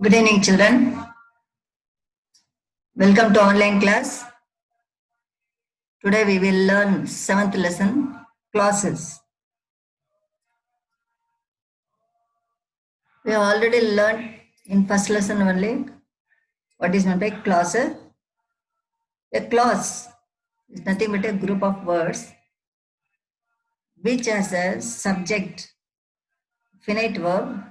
Good evening, children. Welcome to online class. Today we will learn 7th lesson, clauses. We have already learned in first lesson only what is meant by clause. A clause is nothing but a group of words which has a subject, finite verb,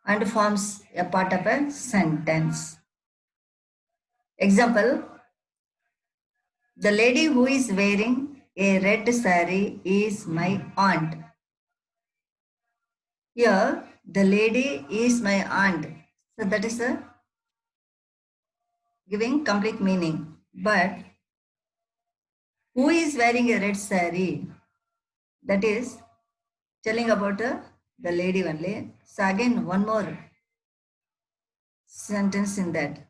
and forms a part of a sentence. Example, the lady who is wearing a red saree is my aunt. Here, the lady is my aunt. So that is a giving complete meaning. But who is wearing a red saree? That is telling about the lady only. So again, one more sentence in that.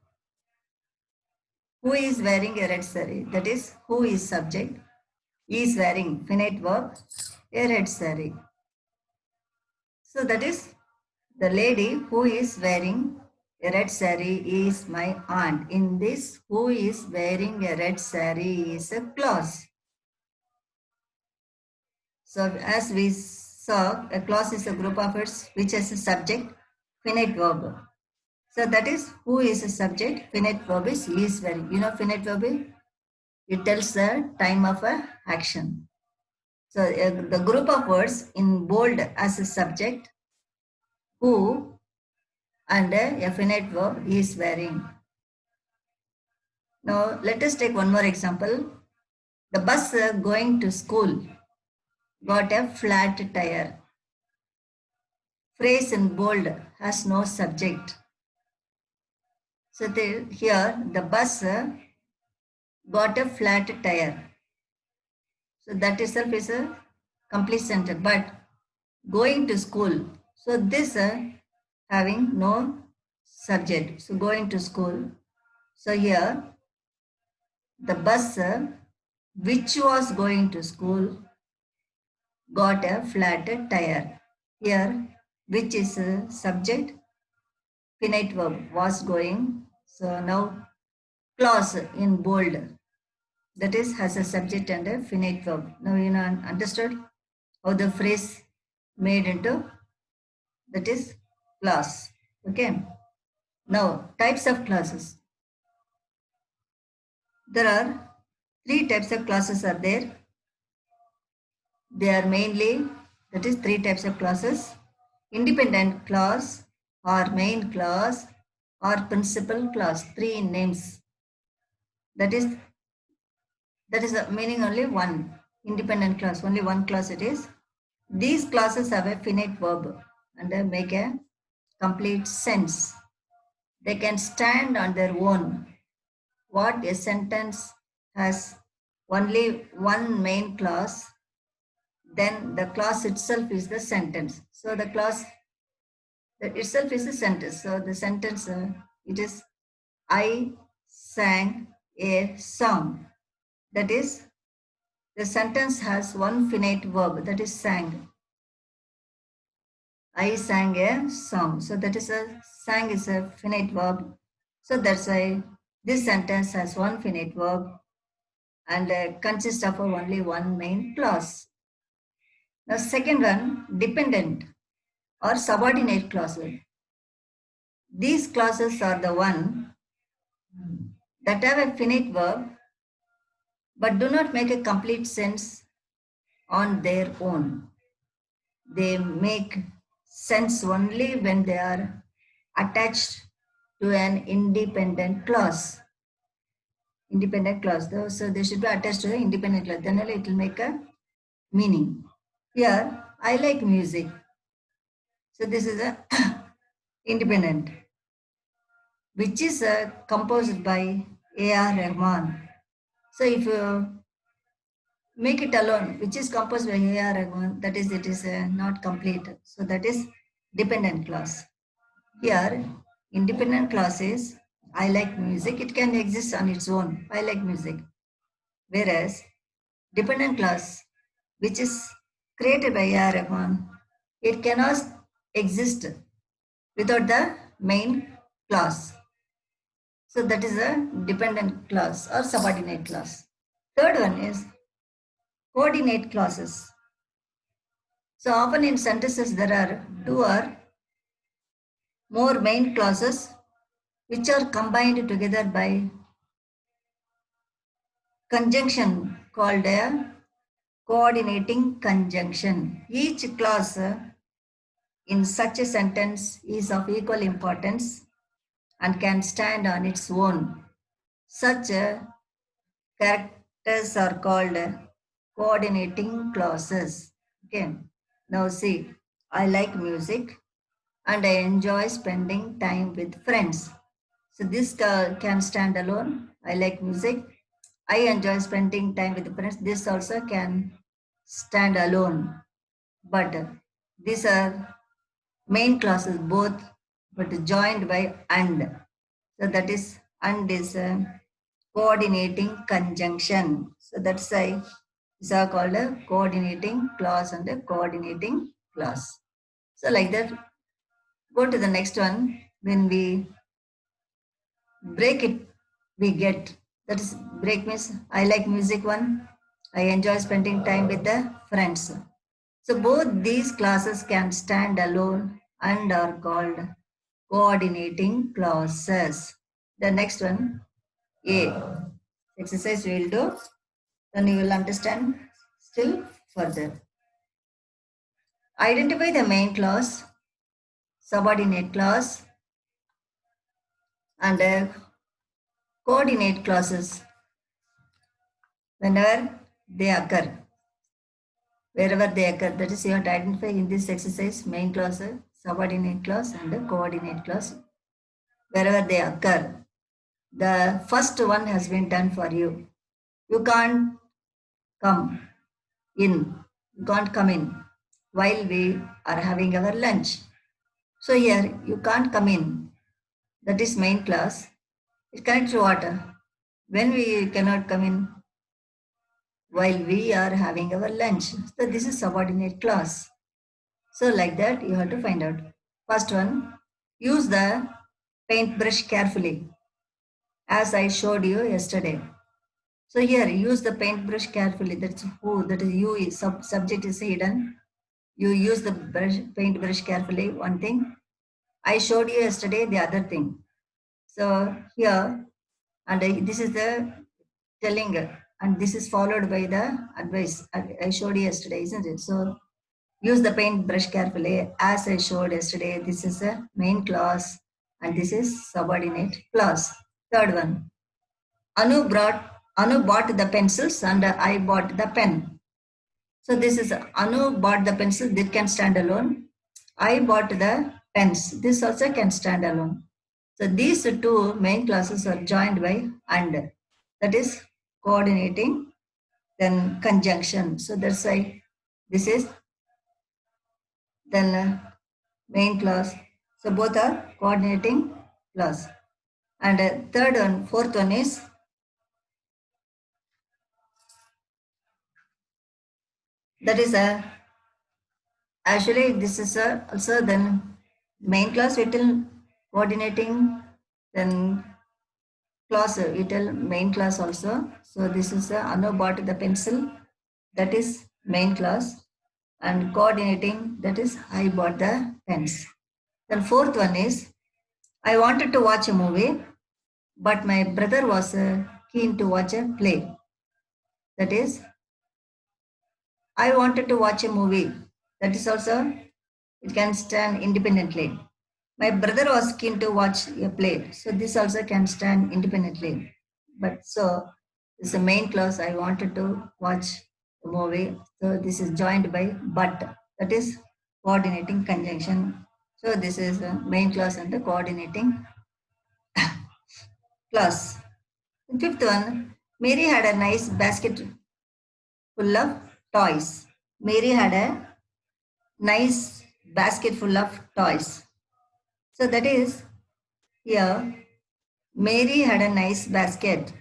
Who is wearing a red saree? That is who is subject. Is wearing finite verb a red saree. So that is the lady who is wearing a red saree is my aunt. In this, who is wearing a red saree is a clause. So as we saw, a clause is a group of words which has a subject, finite verb. So that is who is a subject, finite verb is wearing. You know finite verb, it tells the time of a action. So the group of words in bold as a subject, who, and a finite verb is wearing. Now let us take one more example. The bus going to school got a flat tire. Phrase in bold has no subject. So here the bus got a flat tire. So that itself is a complete sentence. But going to school. So this having no subject. So going to school. So here the bus which was going to school got a flat tire. Here which is a subject, finite verb was going. So now clause in bold, that is has a subject and a finite verb. Now you know understood how the phrase made into, that is clause. Okay. Now types of clauses. There are three types of clauses are there. They are mainly, that is three types of clauses: independent clause or main clause or principal clause. Three names. That is the meaning only one. Independent clause, only one clause it is. These clauses have a finite verb and they make a complete sense. They can stand on their own. What a sentence has only one main clause, then the clause itself is the sentence. So the clause that itself is a sentence. So the sentence, it is, I sang a song. That is, the sentence has one finite verb, that is sang. I sang a song. So that is a, sang is a finite verb. So that's why this sentence has one finite verb and consists of only one main clause. The second one, dependent or subordinate clauses. These clauses are the one that have a finite verb but do not make a complete sense on their own. They make sense only when they are attached to an independent clause. Independent clause. So they should be attached to the independent clause. Then it will make a meaning. Here, I like music. So this is a independent, which is composed by A.R. Rahman. So if you make it alone, which is composed by A.R. Rahman, that is, it is not complete. So that is dependent clause. Here, independent clause is I like music. It can exist on its own. I like music. Whereas dependent clause, which is created by A.R. Rahman, it cannot exist without the main class. So that is a dependent class or subordinate class. Third one is coordinate clauses. So often in sentences there are two or more main clauses which are combined together by conjunction called a coordinating conjunction. Each clause in such a sentence is of equal importance and can stand on its own. Such characters are called coordinating clauses. Okay. Now see, I like music and I enjoy spending time with friends. So this can stand alone. I like music. I enjoy spending time with friends. This also can stand alone. But these are main clauses both, but joined by and. So that is and is a coordinating conjunction. So that's why these are called a coordinating clause and a coordinating clause. So like that, go to the next one. When we break it, we get, that is break means I like music one. I enjoy spending time with the friends. So both these classes can stand alone and are called coordinating clauses. The next one, A. Exercise we will do, then you will understand still further. Identify the main clause, subordinate clause, and coordinate clauses whenever they occur. Wherever they occur, that is you have to identify in this exercise main clause, subordinate clause, and coordinate clause. Wherever they occur, the first one has been done for you. You can't come in. You can't come in while we are having our lunch. So here you can't come in. That is main clause. It connects to what? When we cannot come in while we are having our lunch. So this is subordinate clause. So like that you have to find out. First one, use the paintbrush carefully as I showed you yesterday. So here use the paintbrush carefully. That's who, that is you, subject is hidden. You use the paintbrush carefully, one thing. I showed you yesterday the other thing. So here, and this is the telling, and this is followed by the advice I showed you yesterday, isn't it? So use the paintbrush carefully as I showed yesterday. This is a main clause and this is subordinate clause. Third one, Anu bought the pencils and I bought the pen. So this is Anu bought the pencil, this can stand alone. I bought the pens, this also can stand alone. So these two main clauses are joined by and, that is coordinating, then conjunction. So that's why this is then main clause. So both are coordinating clause. And third one, fourth one is that is a actually this is a also then main clause it will coordinating, then clause it will main clause also. So this is Anu bought the pencil, that is main clause, and coordinating, that is I bought the pens. Then fourth one is I wanted to watch a movie, but my brother was keen to watch a play. That is I wanted to watch a movie. That is also, it can stand independently. My brother was keen to watch a play. So this also can stand independently. But so this is the main clause. I wanted to watch the movie. So this is joined by but. That is coordinating conjunction. So this is the main clause and the coordinating clause. The fifth one, Mary had a nice basket full of toys. Mary had a nice basket full of toys. So that is here, Mary had a nice basket.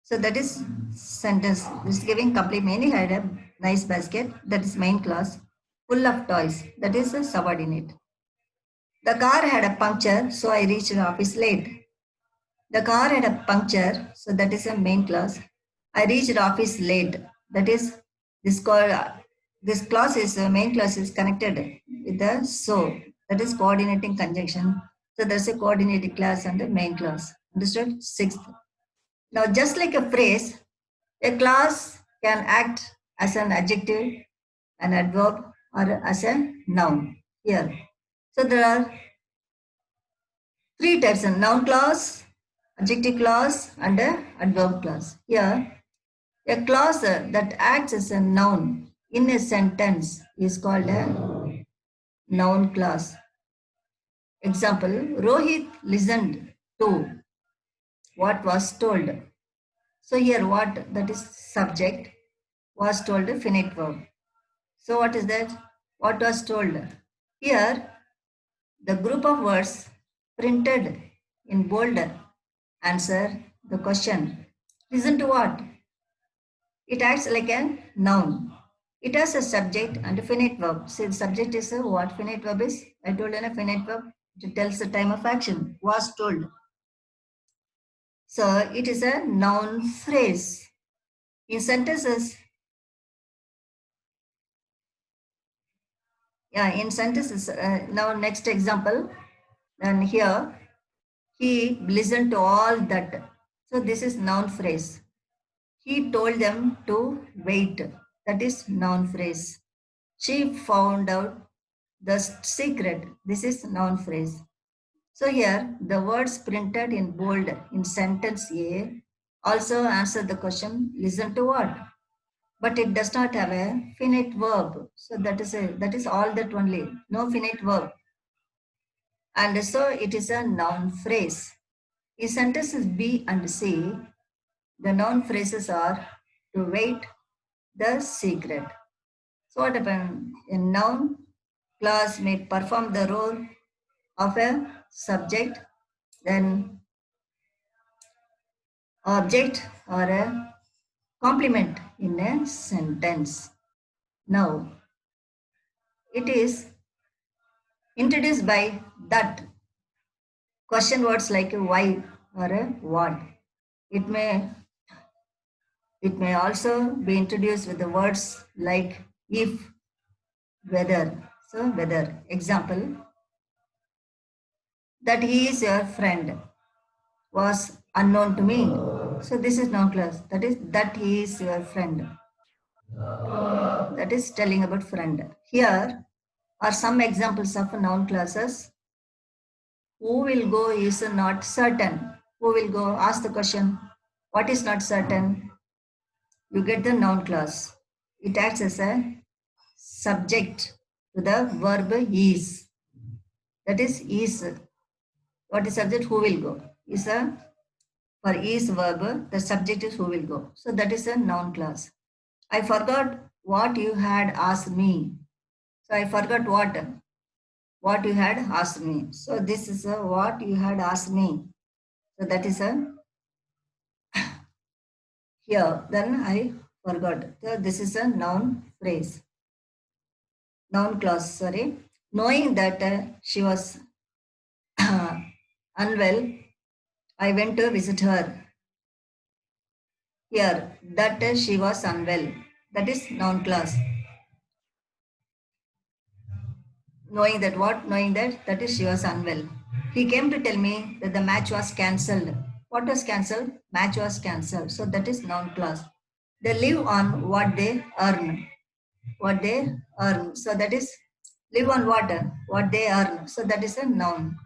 So that is sentence. This is giving complete. Mary had a nice basket. That is main clause. Full of toys. That is a subordinate. The car had a puncture, so I reached the office late. The car had a puncture, so that is a main clause. I reached office late. That is this called this clause is main clause is connected with the so, that is coordinating conjunction. So there's a coordinating clause and a main clause. Understood? Sixth. Now just like a phrase, a clause can act as an adjective, an adverb, or as a noun. Here. So there are three types: a noun clause, adjective clause, and a adverb clause. Here, a clause that acts as a noun in a sentence is called a noun clause. Example: Rohit listened to what was told. So here, what that is subject was told a finite verb. So what is that? What was told? Here, the group of words printed in bold answer the question. Listen to what? It acts like a noun. It has a subject and a finite verb. See, the subject is a what finite verb is? I told in a finite verb. It tells the time of action. Was told. So it is a noun phrase. In sentences, now next example. And here, he listened to all that. So this is noun phrase. He told them to wait. That is noun phrase. She found out the secret. This is noun phrase. So here the words printed in bold in sentence A also answer the question, listen to what? But it does not have a finite verb. So that is all that only. No finite verb. And so it is a noun phrase. In sentences B and C, the noun phrases are to wait, the secret. So what happened? A noun clause may perform the role of a subject, then object, or a complement in a sentence. Now, it is introduced by that question words like a why or a what. It may it may also be introduced with the words like if, whether. So whether. Example, that he is your friend was unknown to me. So this is noun clause. That is that he is your friend. That is telling about friend. Here are some examples of noun clauses. Who will go is not certain. Who will go? Ask the question. What is not certain? You get the noun clause. It acts as a subject to the verb is. That is. What is subject? Who will go? Is a for is verb. The subject is who will go. So that is a noun clause. I forgot what you had asked me. So I forgot what you had asked me. So this is a what you had asked me. So that is a here. Then I forgot. So this is a noun phrase. Noun clause, sorry. Knowing that she was unwell, I went to visit her. Here, that she was unwell. That is noun clause. Knowing that what? Knowing that that is she was unwell. He came to tell me that the match was cancelled. What was cancelled? Match was cancelled. So that is noun clause. They live on what they earn. What they earn. So that is live on what? What they earn. So that is a noun.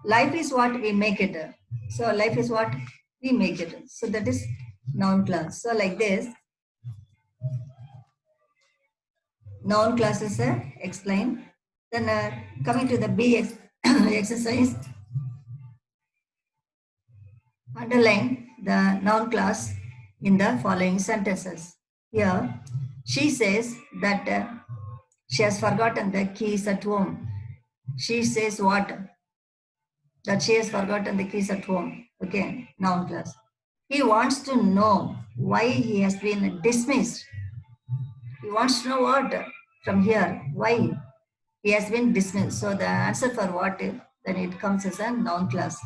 Life is what we make it. So life is what we make it. So that is noun clause. So like this, noun clauses explain. Then coming to the B exercise, underline the noun clause in the following sentences. Here, she says that she has forgotten the keys at home. She says what? That she has forgotten the keys at home. Okay, noun clause. He wants to know why he has been dismissed. He wants to know what from here. Why? He has been dismissed. So the answer for what if, then it comes as a noun class.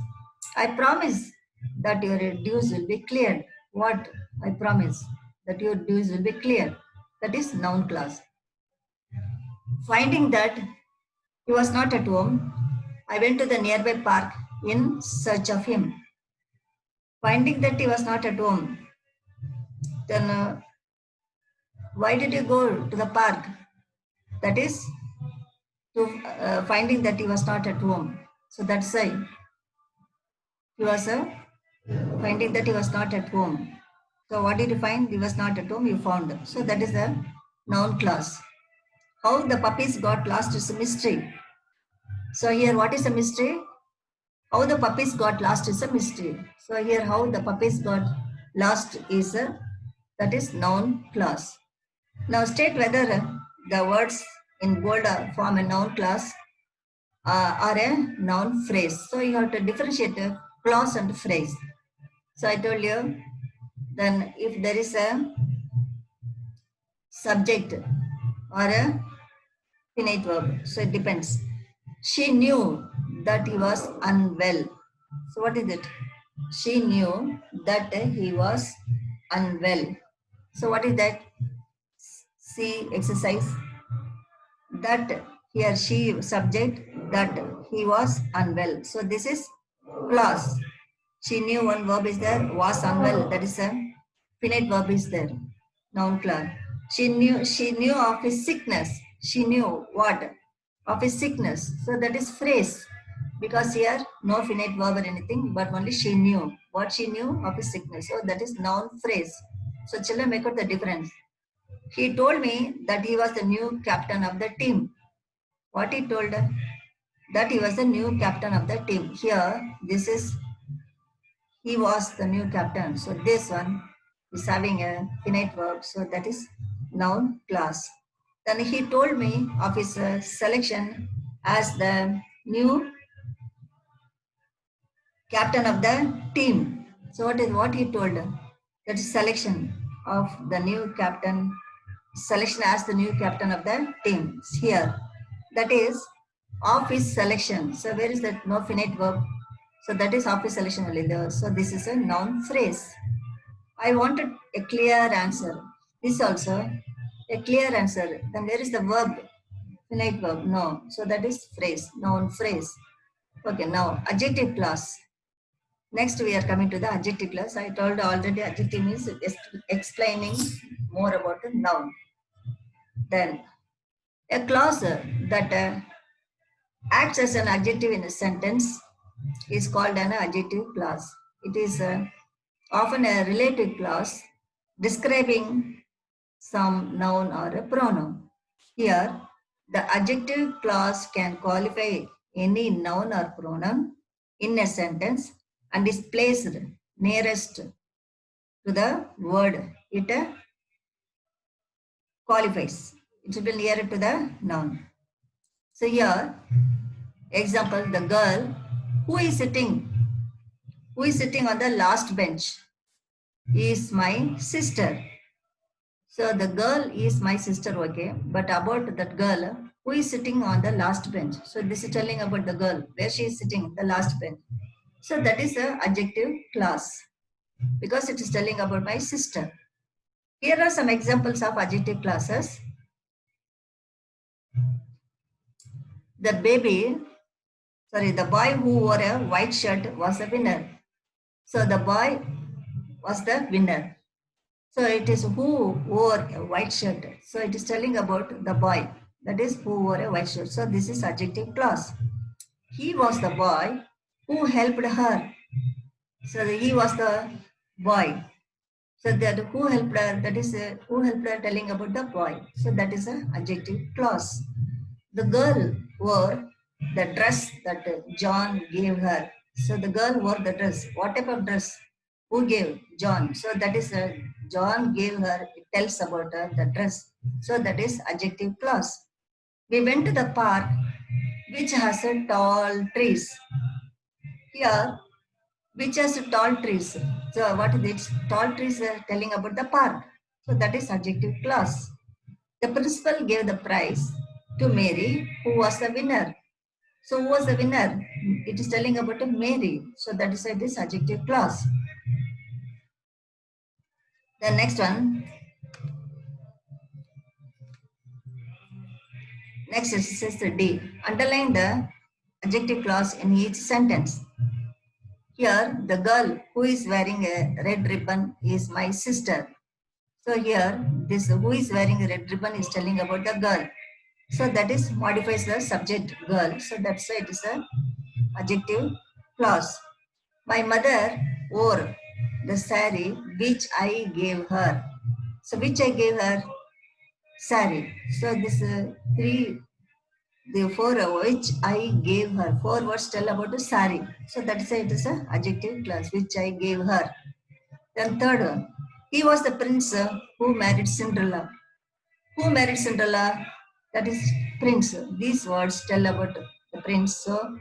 I promise that your dues will be cleared. What? I promise that your dues will be cleared. That is noun class. Finding that he was not at home, I went to the nearby park in search of him. Finding that he was not at home, then why did you go to the park? That is to finding that he was not at home. So that's why he was finding that he was not at home. So what did you find? He was not at home, you found. So that is the noun clause. How the puppies got lost is a mystery. So here what is a mystery? How the puppies got lost is a mystery. So here how the puppies got lost is a, that is noun clause. Now state whether the words in bold form a noun clause or a noun phrase. So you have to differentiate a clause and phrase. So I told you, then if there is a subject or a finite verb, so it depends. She knew that he was unwell. So what is it? She knew that he was unwell. So what is that? See exercise. That he or she subject, that he was unwell. So this is clause. She knew, one verb is there, was unwell, that is a finite verb is there, noun clause. She knew of his sickness. She knew what? Of his sickness. So that is phrase. Because here no finite verb or anything, but only she knew. What she knew of his sickness. So that is noun phrase. So children, make out the difference. He told me that he was the new captain of the team. What he told? That he was the new captain of the team. Here, this is, he was the new captain. So this one is having a finite verb. So that is noun clause. Then he told me of his selection as the new captain of the team. So what he told? That is selection of the new captain, selection as the new captain of the team. Here, that is of his selection. So where is that no finite verb? So that is of his selection only there. So this is a noun phrase. I wanted a clear answer. This also a clear answer. Then where is the verb? Finite verb? No. So that is phrase, noun phrase. Okay, now adjective clause. Next we are coming to the adjective clause. I told already adjective means explaining more about the noun. Then a clause that acts as an adjective in a sentence is called an adjective clause. It is often a relative clause describing some noun or a pronoun. Here, the adjective clause can qualify any noun or pronoun in a sentence and is placed nearest to the word it qualifies. It should be nearer to the noun. So here, example, the girl who is sitting on the last bench is my sister. So the girl is my sister, okay. But about that girl who is sitting on the last bench. So this is telling about the girl where she is sitting, the last bench. So that is a adjective clause because it is telling about my sister. Here are some examples of adjective clauses. The boy who wore a white shirt was a winner. So the boy was the winner. So it is who wore a white shirt. So it is telling about the boy. That is who wore a white shirt. So this is adjective clause. He was the boy who helped her. So he was the boy. So that who helped her, that is who helped her telling about the boy. So that is an adjective clause. The girl wore the dress that John gave her. So the girl wore the dress. What type of dress? Who gave? John. So that is John gave her. It tells about the dress. So that is adjective clause. We went to the park which has a tall trees. Here, which has tall trees. So what is it? Tall trees are telling about the park. So that is adjective clause. The principal gave the prize to Mary, who was the winner. So who was the winner? It is telling about a Mary. So that is why this adjective clause. The next one. Next it says the D. Underline the adjective clause in each sentence. Here, the girl who is wearing a red ribbon is my sister. So here, this who is wearing a red ribbon is telling about the girl. So that is modifies the subject girl. So that's why it is a adjective clause. My mother wore the sari which I gave her. So which I gave her? Sari. So this the four which I gave her. Four words tell about a sari. So that's why it is a adjective clause which I gave her. Then third one. He was the prince who married Cinderella. Who married Cinderella? That is prince. These words tell about the prince. So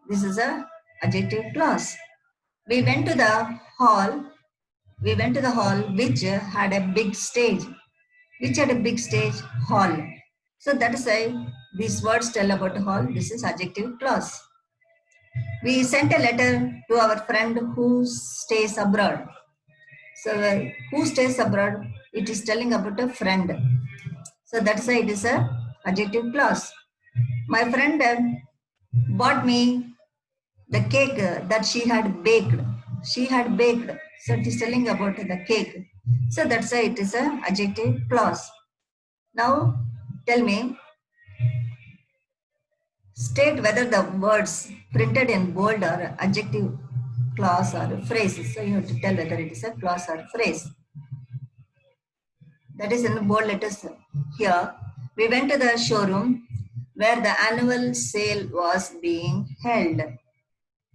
this is a adjective clause. We went to the hall. We went to the hall which had a big stage. Which had a big stage? Hall. So that is why these words tell about hall. This is adjective clause. We sent a letter to our friend who stays abroad. So who stays abroad? It is telling about a friend. So that's why it is a adjective clause. My friend bought me the cake that she had baked. She had baked. So it is telling about the cake. So that's why it is a adjective clause. Now tell me, state whether the words printed in bold are adjective clause or phrase. So you have to tell whether it is a clause or phrase. That is in the bold letters here. We went to the showroom where the annual sale was being held.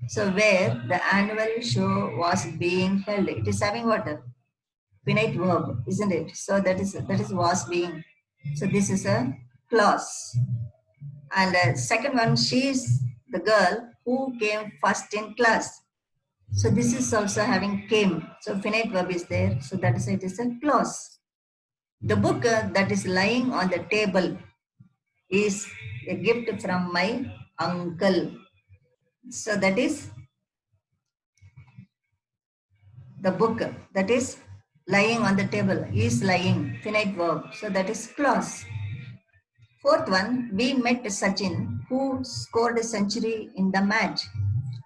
So where the annual show was being held, it is having what? Finite verb, isn't it? So that is was being. So this is a clause. And the second one, she is the girl who came first in class. So this is also having came. So finite verb is there. So that is it is a clause. The book that is lying on the table is a gift from my uncle. So that is the book that is lying on the table is lying, finite verb. So that is clause. Fourth one, we met Sachin who scored a century in the match.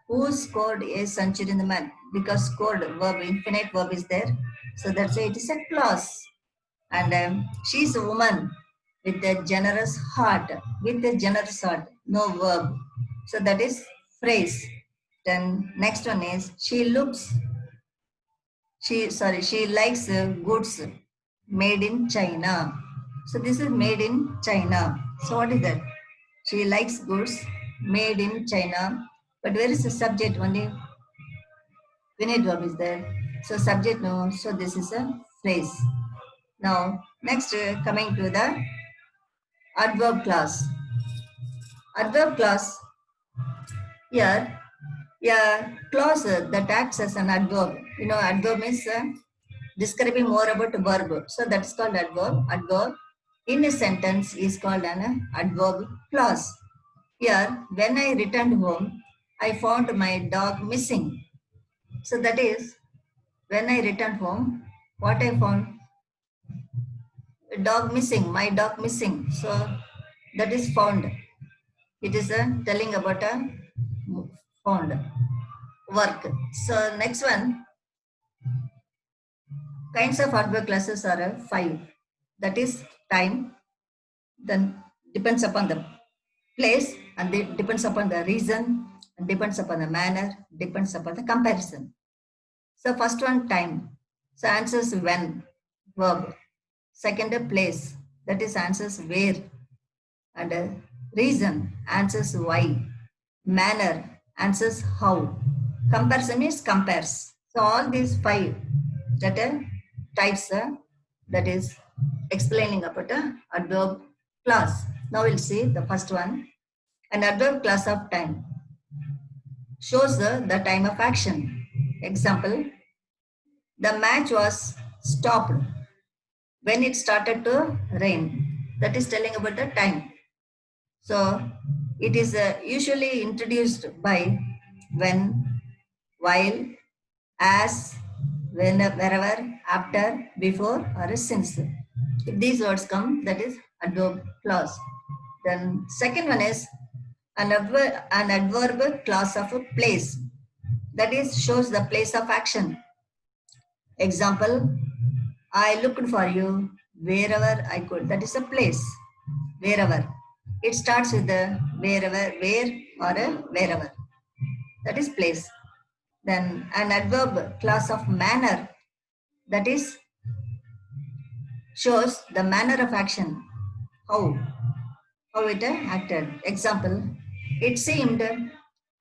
Who scored a century in the match? Because scored verb, infinite verb is there. So that's why it is a clause. And she's a woman with a generous heart. With a generous heart, no verb. So that is phrase. Then next one is she likes goods made in China. So this is made in China. So what is that? She likes goods made in China. But where is the subject? Only finite verb is there. So subject no. So this is a phrase. Now next coming to the adverb clause. Adverb clause here, yeah, clause that acts as an adverb. You know, adverb means describing more about a verb. So that's called adverb. Adverb in a sentence is called an adverb clause. Here, when I returned home, I found my dog missing. So that is, when I returned home, what I found? A dog missing, my dog missing. So that is found. It is telling about a found work. So next one, kinds of adverb clauses are five. That is time, then depends upon the place, and it depends upon the reason, and depends upon the manner, depends upon the comparison. So first one, time. So answers when, verb. Second, place. That is answers where. And reason, answers why. Manner, answers how. Comparison means compares. So all these five that are types that is explaining about a adverb clause. Now we'll see the first one. An adverb clause of time shows the time of action. Example, the match was stopped when it started to rain. That is telling about the time. So it is usually introduced by when, while, as, when, wherever, after, before, or since. If these words come, that is adverb clause. Then second one is an adverb clause of a place. That is shows the place of action. Example, I looked for you wherever I could. That is a place. Wherever. It starts with the wherever, where, or a wherever. That is place. Then an adverb clause of manner. That is shows the manner of action. How it acted. Example, it seemed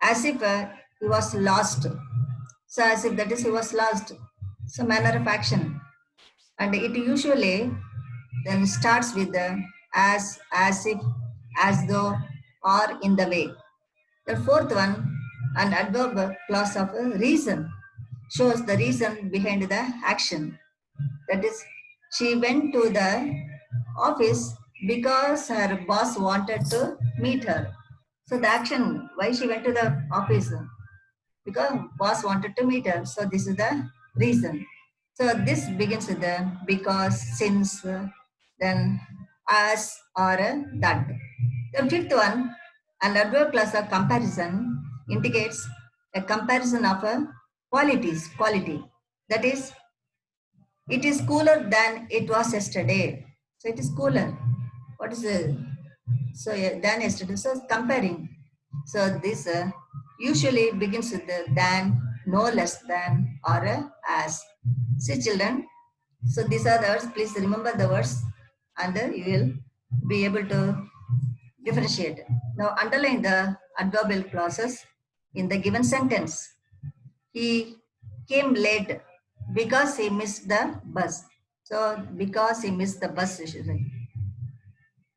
as if he was lost. So as if that is he was lost. So manner of action. And it usually then starts with the as if, as though, or in the way. The fourth one, an adverb clause of a reason, shows the reason behind the action. That is, she went to the office because her boss wanted to meet her. So the action, why she went to the office? Because boss wanted to meet her. So this is the reason. So this begins with the because, since, then as, or that. The fifth one, an adverb clause of comparison indicates a comparison of quality. That is, it is cooler than it was yesterday. So it is cooler. What is it? So yeah, than yesterday. So comparing. So this usually begins with the than, no less than, or as. See children. So these are the words. Please remember the words, and you will be able to differentiate. Now underline the adverbial clauses in the given sentence. He came late because he missed the bus. So because he missed the bus, you should say.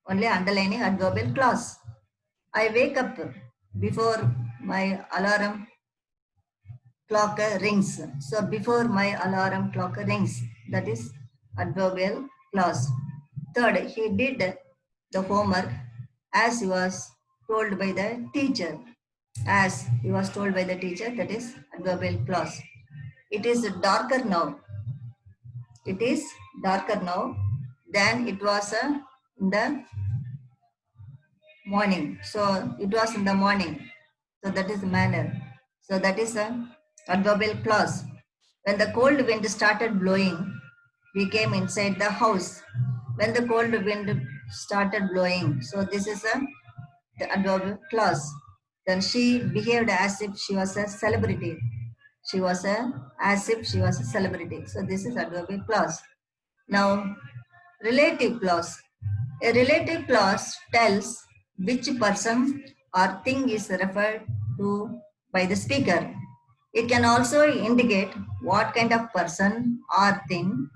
Only underlining adverbial clause. I wake up before my alarm clock rings. So before my alarm clock rings, that is adverbial clause. Third, he did the homework as he was told by the teacher. As he was told by the teacher, that is adverbial clause. It is darker now. It is darker now than it was in the morning. So it was in the morning. So that is the manner. So that is a adverbial clause. When the cold wind started blowing, we came inside the house. When the cold wind started blowing, so this is the adverbial clause. Then she behaved as if she was a celebrity. She was as if she was a celebrity. So this is adverbial clause. Now, relative clause. A relative clause tells which person or thing is referred to by the speaker. It can also indicate what kind of person or thing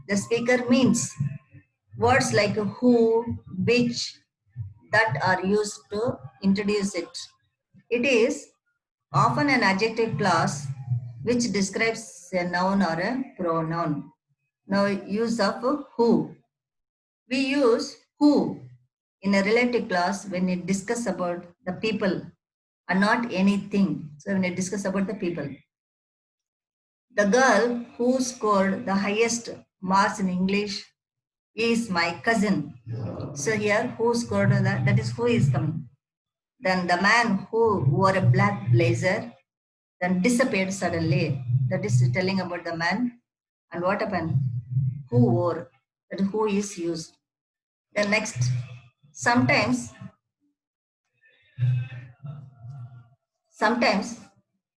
the speaker means. Words like who, which, that are used to introduce it. It is often an adjective clause which describes a noun or a pronoun. Now, use of who. We use who in a relative clause when it discuss about the people and not anything. So when it discuss about the people. The girl who scored the highest marks in English is my cousin. So here who scored that is who is coming. Then the man who wore a black blazer then disappeared suddenly. That is telling about the man. And what happened? Who wore, that who is used. Then next, sometimes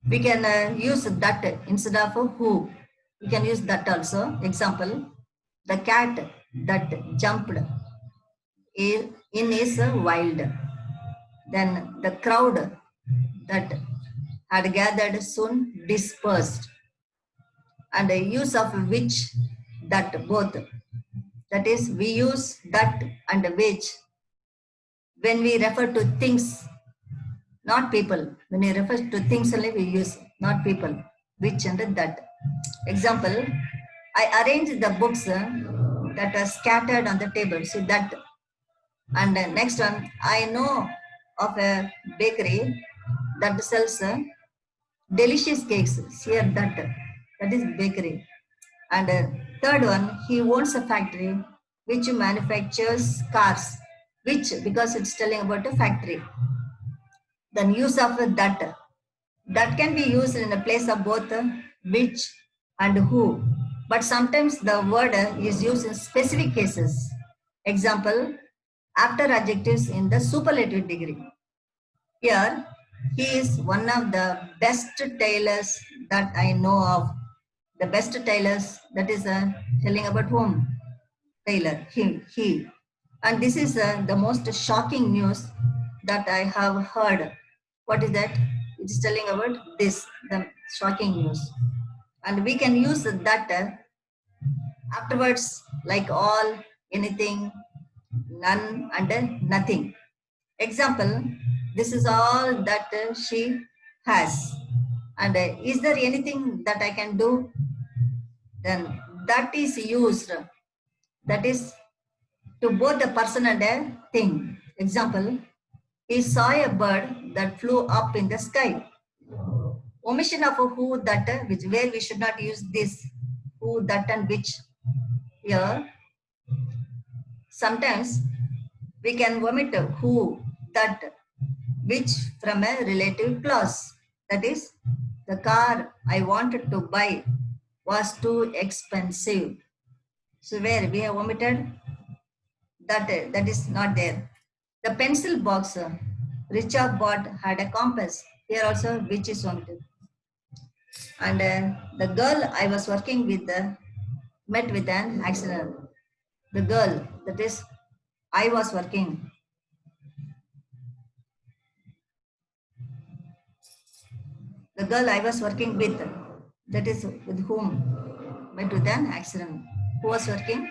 we can use that instead of who. We can use that also. Example, the cat that jumped in is wild. Then the crowd that had gathered soon dispersed. And the use of which, that, both. That is, we use that and which when we refer to things, not people. When we refer to things only, we use not people, which and that. Example, I arranged the books that are scattered on the table. See that And next one, I know of a bakery that sells delicious cakes. Here that is bakery. And third one, he owns a factory which manufactures cars. Which, because it's telling about a factory. Then use of that can be used in the place of both which and who. But sometimes the word is used in specific cases. Example, after adjectives in the superlative degree. Here, he is one of the best tailors that I know of. The best tailors, that is telling about whom? Tailor, he. And this is the most shocking news that I have heard. What is that? It is telling about this, the shocking news. And we can use that afterwards, like all, anything, none, and nothing. Example, this is all that she has. And is there anything that I can do? Then that is used. That is to both the person and a thing. Example, he saw a bird that flew up in the sky. Omission of a who, that, which, where we should not use this who, that, and which. Here, sometimes we can omit a who, that, which from a relative clause. That is, the car I wanted to buy was too expensive. So where we have omitted that, that is not there. The pencil box Richard bought had a compass. Here also which is omitted. And the girl I was working with met with an accident. The girl, that is, I was working. The girl I was working with, that is with whom, met with an accident. Who was working?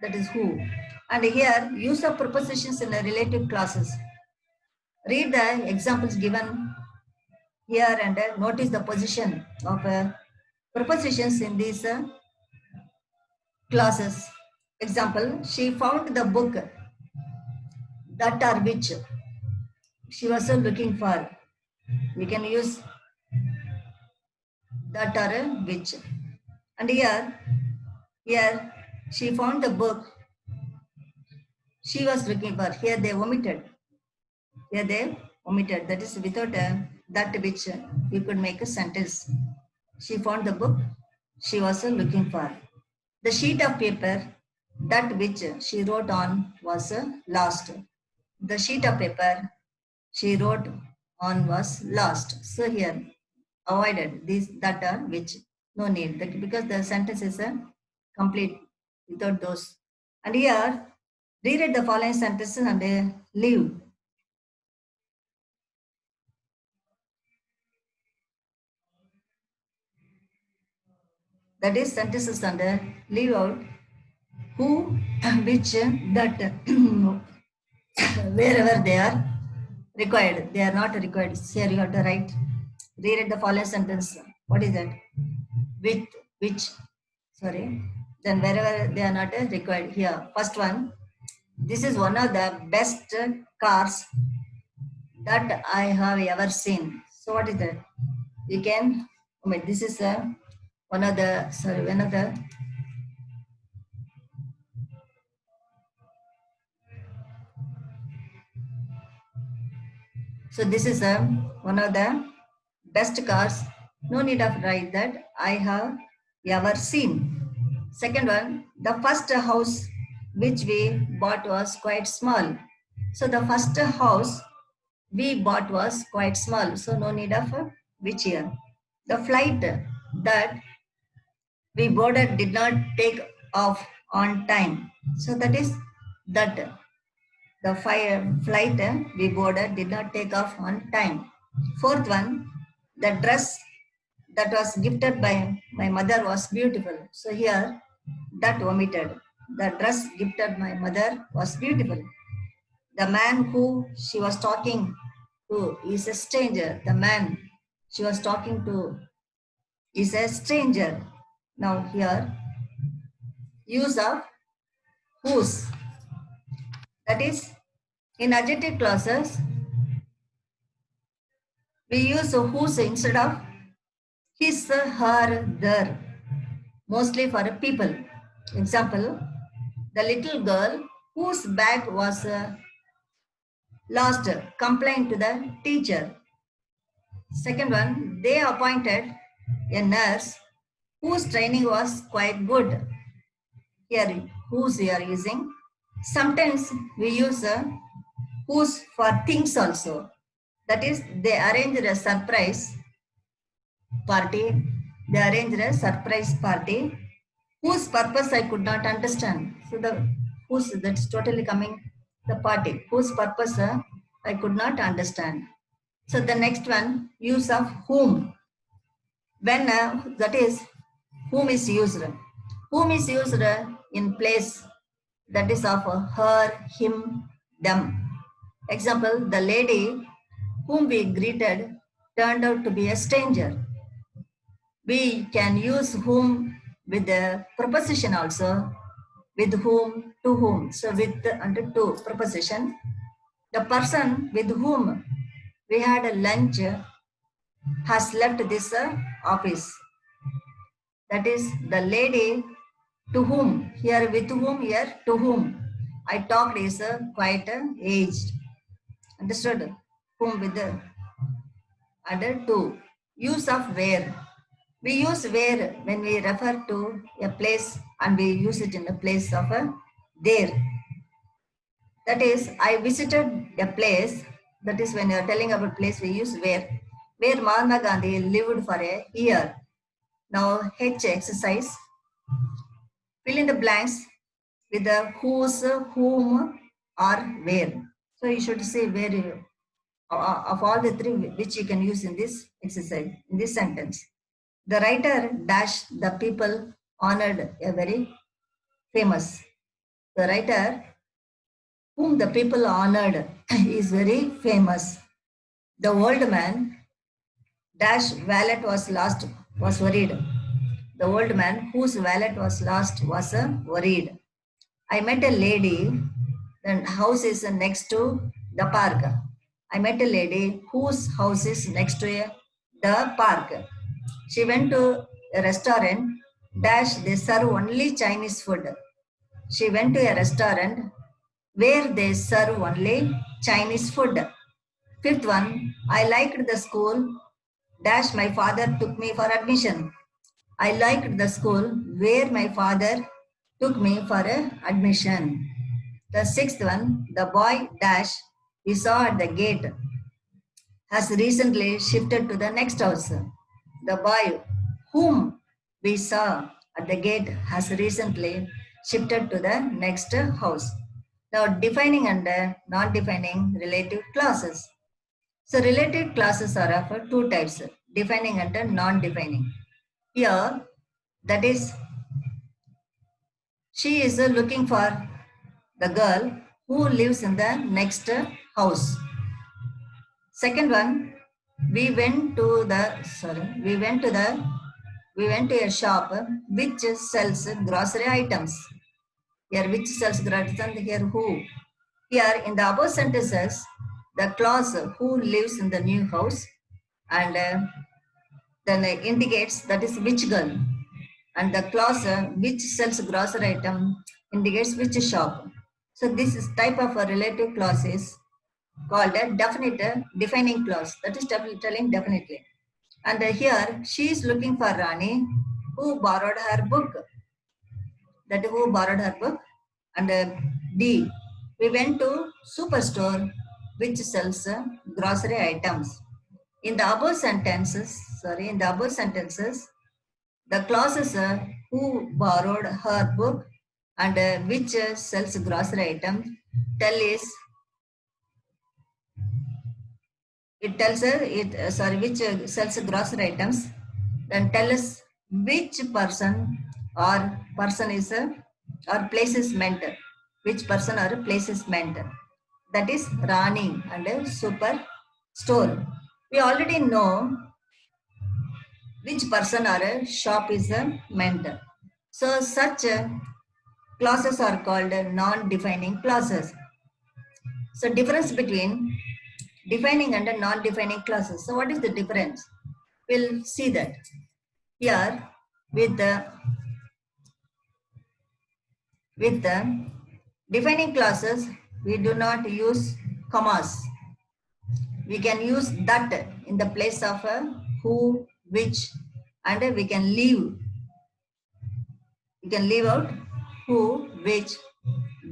That is who. And here, use of prepositions in the relative clauses. Read the examples given here and notice the position of prepositions in these clauses. Example, she found the book that are which she was looking for. We can use that are which. And here she found the book she was looking for. Here they omitted. Here they omitted. That is without that which we could make a sentence. She found the book she was looking for. The sheet of paper that which she wrote on was lost. The sheet of paper she wrote on was lost. So here, avoided these that are which, no need, because the sentence is complete without those. And here, reread the following sentences and leave. That is sentences and leave out who, which, that, wherever they are required. They are not required. Here you have to write. Reread the following sentence. What is that? With, which, sorry. Then wherever they are not required. Here, first one. This is one of the best cars that I have ever seen. So what is that? You can, this is one of the, so this is one of the best cars. No need of write that I have ever seen. Second one, the first house which we bought was quite small. So the first house we bought was quite small. So no need of which here. The flight that we boarded did not take off on time. So that is that the flight we boarded did not take off on time. Fourth one, the dress that was gifted by my mother was beautiful. So here, that omitted. The dress gifted my mother was beautiful. The man who she was talking to is a stranger. The man she was talking to is a stranger. Now here, use of whose. That is, in adjective clauses, we use whose instead of his, her, their, mostly for people. Example, the little girl whose bag was lost complained to the teacher. Second one, they appointed a nurse whose training was quite good. Here, whose we are using. Sometimes we use whose for things also. That is, they arranged a surprise party. They arranged a surprise party whose purpose I could not understand. So the whose, that's totally coming the party whose purpose I could not understand. So the next one, use of whom. When that is, whom is used. Whom is used in place, that is of her, him, them. Example, the lady whom we greeted turned out to be a stranger. We can use whom with the preposition also, with whom, to whom. So with under to preposition, the person with whom we had a lunch has left this office. That is, the lady to whom, here with whom, here to whom I talked is quite aged. Understood? Whom with the other to. Use of where. We use where when we refer to a place and we use it in the place of a there. That is, I visited a place. That is, when you are telling about place, we use where. Where Mahatma Gandhi lived for a year. Now, H exercise. Fill in the blanks with the whose, whom, or where. So you should say where you, of all the three which you can use in this exercise, in this sentence. The writer dash the people honored a very famous. The writer whom the people honored is very famous. The old man dash wallet was lost was worried. The old man whose wallet was lost was worried. I met a lady, the house is next to the park. I met a lady whose house is next to the park. She went to a restaurant, dash, they serve only Chinese food. She went to a restaurant where they serve only Chinese food. Fifth one, I liked the school, dash, my father took me for admission. I liked the school where my father took me for admission. The sixth one, the boy dash we saw at the gate has recently shifted to the next house. The boy whom we saw at the gate has recently shifted to the next house. Now, defining and non-defining relative clauses. So, relative clauses are of two types, defining and non-defining. Here, that is, she is looking for the girl who lives in the next house. Second one, we went to a shop which sells grocery items. Here, which sells grocery items, here who. Here, in the above sentences, the clause who lives in the new house and then indicates that is which girl. And the clause which sells grocery item indicates which shop. So this is type of a relative clause is called a definite defining clause. That is telling definitely. And here she is looking for Rani who borrowed her book. That who borrowed her book. And D, we went to superstore which sells grocery items. In the above sentences, the clauses who borrowed her book and which sells grocery items tell is it tells which sells grocery items, then tell us which person or person is or place is meant, which person or place is meant. That is Rani and super store. We already know which person or a shop is meant. So such clauses are called non-defining clauses. So difference between defining and non-defining clauses. So what is the difference? We'll see that. Here with the defining clauses, we do not use commas. We can use that in the place of who, which, and we can leave. We can leave out who, which,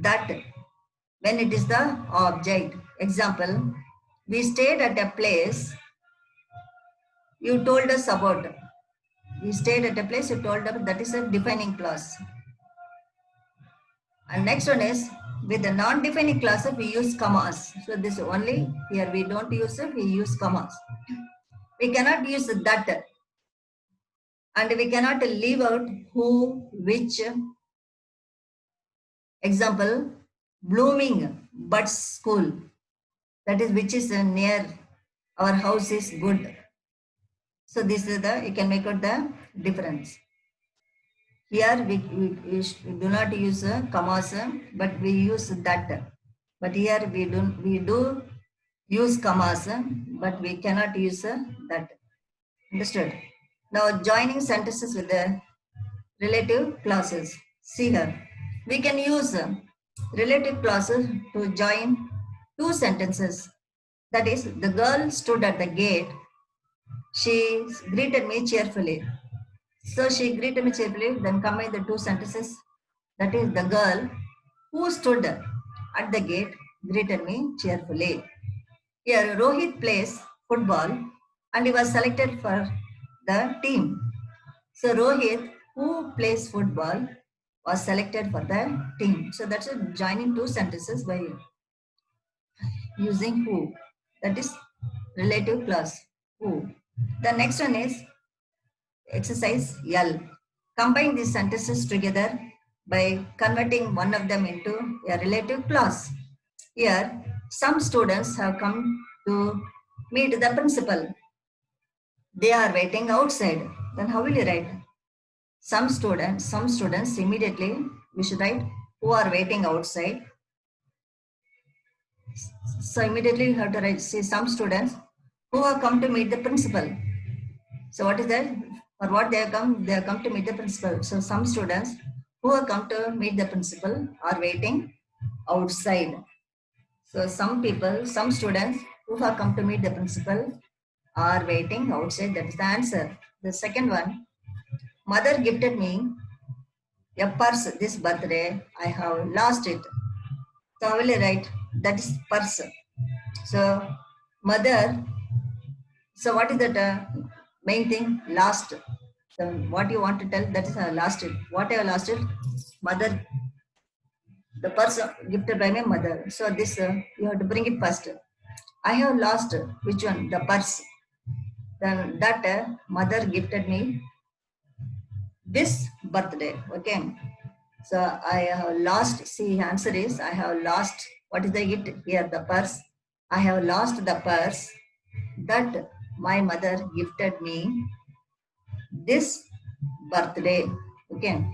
that when it is the object. Example, we stayed at a place you told us about. We stayed at a place you told us, that is a defining clause. And next one is with the non-defining clause we use commas. So this only here we don't use it, we use commas. We cannot use that, and we cannot leave out who, which. Example, blooming buds school, that is which is near our house is good. So this is the, you can make out the difference. Here we do not use commas, but we use that. But here we do use commas, but we cannot use that. Understood? Now joining sentences with the relative clauses. See here, we can use relative clauses to join two sentences. That is, the girl stood at the gate. She greeted me cheerfully. So she greeted me cheerfully, then combine the two sentences. That is, the girl who stood at the gate greeted me cheerfully. Here, Rohit plays football and he was selected for the team. So Rohit, who plays football, was selected for the team. So that's a joining two sentences by using who. That is relative clause, who. The next one is exercise L. Combine these sentences together by converting one of them into a relative clause. Here, some students have come to meet the principal. They are waiting outside. Then how will you write? Some students immediately, we should write who are waiting outside. So immediately you have to write, see, some students who have come to meet the principal. So what is that? For what they have come to meet the principal. So some students who have come to meet the principal are waiting outside. So some students who have come to meet the principal are waiting outside. That is the answer. The second one, mother gifted me a purse this birthday. I have lost it. So I will write that is purse. So mother. So what is that main thing? Lost. So what you want to tell, that is lost it. What I have lost it? Mother. The purse gifted by my mother. So this you have to bring it first. I have lost which one? The purse. Then that mother gifted me this birthday. Okay. So I have lost. See, answer is I have lost. What is the gift here? The purse. I have lost the purse that my mother gifted me this birthday. Okay.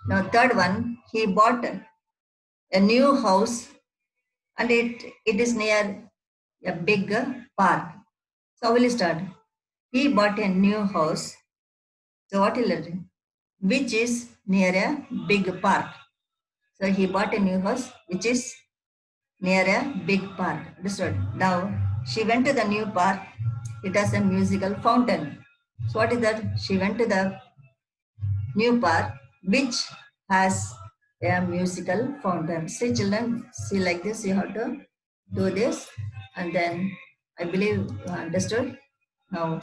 Now third one, he bought a new house and it is near a big park. So we will start. He bought a new house. So what will it? Which is near a big park. So he bought a new house which is near a big park. Understood? Now she went to the new park. It has a musical fountain. So what is that? She went to the new park which has a musical fountain. See children, see like this, you have to do this, and then I believe you understood. Now